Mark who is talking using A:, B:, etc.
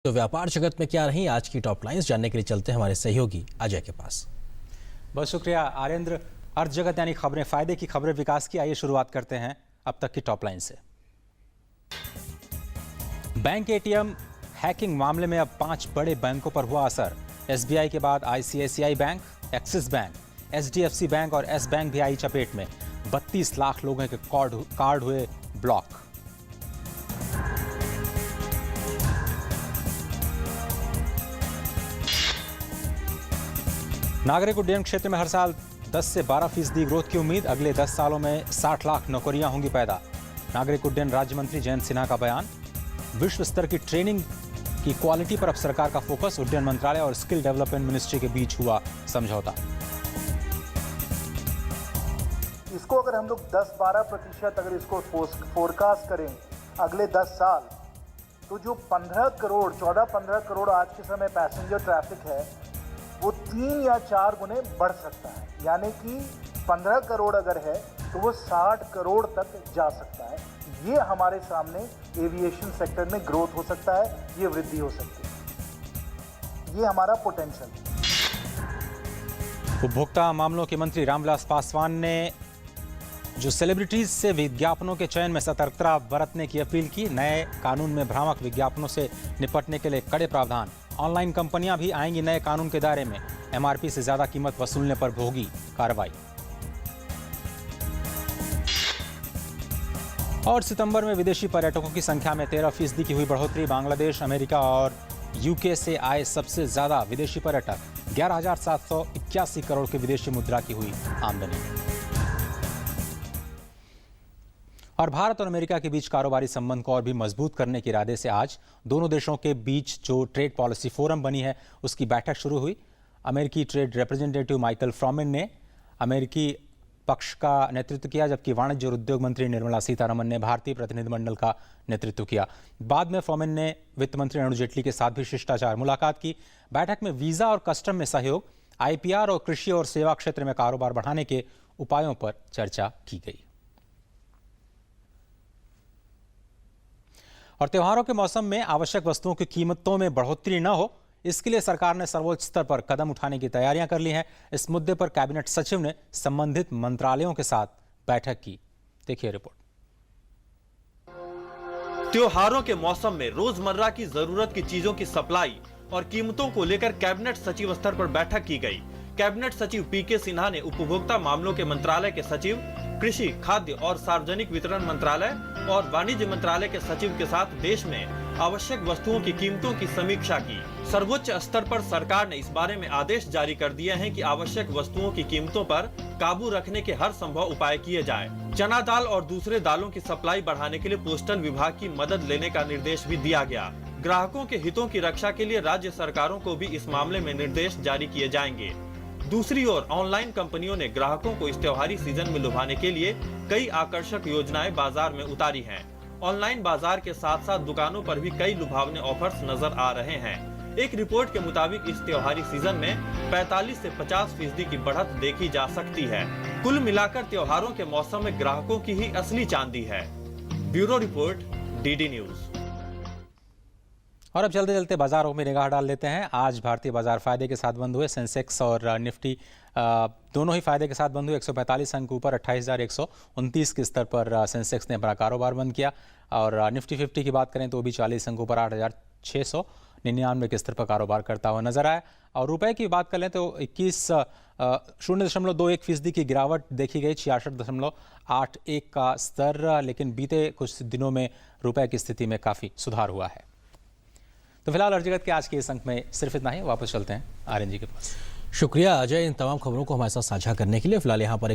A: तो व्यापार जगत में क्या रही आज की टॉप लाइंस जानने के लिए चलते हैं हमारे सहयोगी अजय के पास।
B: बहुत शुक्रिया आर्येंद्र। अर्थ जगत यानी खबरें, फायदे की खबरें, विकास की। आइए शुरुआत करते हैं अब तक की टॉप लाइन से। बैंक एटीएम हैकिंग मामले में अब 5 बड़े बैंकों पर हुआ असर। एसबीआई के बाद ICICI bank, axis bank, HDFC bank और एस बैंक भी आई चपेट में। 32 लाख लोगों के कार्ड हुए ब्लॉक। नागरिक उड्डयन क्षेत्र में हर साल 10 से 12% ग्रोथ की उम्मीद। अगले 10 सालों में 60 लाख नौकरियां होंगी पैदा। नागरिक उड्डयन राज्य मंत्री जयंत सिन्हा का बयान। विश्व स्तर की ट्रेनिंग की क्वालिटी पर अब सरकार का फोकस। उड्डयन मंत्रालय और स्किल डेवलपमेंट मिनिस्ट्री के बीच हुआ समझौता।
C: इसको अगर हम लोग 10-12% अगर इसको फोरकास्ट करें अगले 10 साल, तो जो 14-15 करोड़ आज के समय पैसेंजर ट्रैफिक है वो 3 या 4 गुने बढ़ सकता है। यानी कि 15 करोड़ अगर है तो वो 60 करोड़ तक जा सकता है। ये हमारे सामने एविएशन सेक्टर में ग्रोथ हो सकता है, ये वृद्धि हो सकती है, ये हमारा पोटेंशियल है।
B: उपभोक्ता मामलों के मंत्री रामविलास पासवान ने जो सेलिब्रिटीज से विज्ञापनों के चयन में सतर्कता बरतने की अपील की। नए कानून में भ्रामक विज्ञापनों से निपटने के लिए कड़े प्रावधान। ऑनलाइन कंपनियां भी आएंगी नए कानून के दायरे में। एमआरपी से ज्यादा कीमत वसूलने पर होगी कार्रवाई। और सितंबर में विदेशी पर्यटकों की संख्या में 13% की हुई बढ़ोतरी। बांग्लादेश, अमेरिका और यूके से आए सबसे ज्यादा विदेशी पर्यटक। 11,781 करोड़ के विदेशी मुद्रा की हुई आमदनी। और भारत और अमेरिका के बीच कारोबारी संबंध को और भी मजबूत करने के इरादे से आज दोनों देशों के बीच जो ट्रेड पॉलिसी फोरम बनी है उसकी बैठक शुरू हुई। अमेरिकी ट्रेड रिप्रेजेंटेटिव माइकल फ्रोमेन ने अमेरिकी पक्ष का नेतृत्व किया, जबकि वाणिज्य और उद्योग मंत्री निर्मला सीतारमण ने भारतीय प्रतिनिधिमंडल का नेतृत्व किया। बाद में फ्रोमेन ने वित्त मंत्री अरुण जेटली के साथ भी शिष्टाचार मुलाकात की। बैठक में वीजा और कस्टम में सहयोग, आईपीआर और कृषि और सेवा क्षेत्र में कारोबार बढ़ाने के उपायों पर चर्चा की गई। और त्योहारों के मौसम में आवश्यक वस्तुओं की कीमतों में बढ़ोतरी न हो, इसके लिए सरकार ने सर्वोच्च स्तर पर कदम उठाने की तैयारियां कर ली हैं। इस मुद्दे पर कैबिनेट सचिव ने संबंधित मंत्रालयों के साथ बैठक की। देखिए रिपोर्ट।
D: त्योहारों के मौसम में रोजमर्रा की जरूरत की चीजों की सप्लाई और कीमतों को लेकर कैबिनेट सचिव स्तर पर बैठक की गई। कैबिनेट सचिव पीके सिन्हा ने उपभोक्ता मामलों के मंत्रालय के सचिव, कृषि, खाद्य और सार्वजनिक वितरण मंत्रालय और वाणिज्य मंत्रालय के सचिव के साथ देश में आवश्यक वस्तुओं की कीमतों की समीक्षा की। सर्वोच्च स्तर पर सरकार ने इस बारे में आदेश जारी कर दिए हैं कि आवश्यक वस्तुओं की कीमतों पर काबू रखने के हर संभव उपाय किए जाएं। चना दाल और दूसरे दालों की सप्लाई बढ़ाने के लिए पोस्टल विभाग की मदद लेने का निर्देश भी दिया गया। ग्राहकों के हितों की रक्षा के लिए राज्य सरकारों को भी इस मामले में निर्देश जारी किए जाएंगे। दूसरी ओर ऑनलाइन कंपनियों ने ग्राहकों को इस त्योहारी सीजन में लुभाने के लिए कई आकर्षक योजनाएं बाजार में उतारी हैं। ऑनलाइन बाजार के साथ साथ दुकानों पर भी कई लुभावने ऑफर्स नजर आ रहे हैं। एक रिपोर्ट के मुताबिक इस त्योहारी सीजन में 45 से 50% की बढ़त देखी जा सकती है। कुल मिलाकर त्योहारों के मौसम में ग्राहकों की ही असली चांदी है। Bureau report, DD news.
B: और अब चलते चलते बाजारों में निगाह डाल लेते हैं। आज भारतीय बाजार फायदे के साथ बंद हुए। सेंसेक्स और निफ्टी दोनों ही फायदे के साथ बंद हुए। 145 अंक ऊपर 28,129 के स्तर पर सेंसेक्स ने अपना कारोबार बंद किया। और निफ्टी 50 की बात करें तो भी 40 अंक ऊपर 8,699 के स्तर पर कारोबार करता हुआ नजर आया। और रुपए की बात कर लें तो 0.21% की गिरावट देखी गई। 66.81 का स्तर, लेकिन बीते कुछ दिनों में रुपए की स्थिति में काफी सुधार हुआ है। तो फिलहाल अर्थ जगत के आज के इस अंक में सिर्फ इतना ही। वापस चलते हैं आर्यन जी के पास।
A: शुक्रिया अजय इन तमाम खबरों को हमारे साथ साझा करने के लिए। फिलहाल यहाँ पर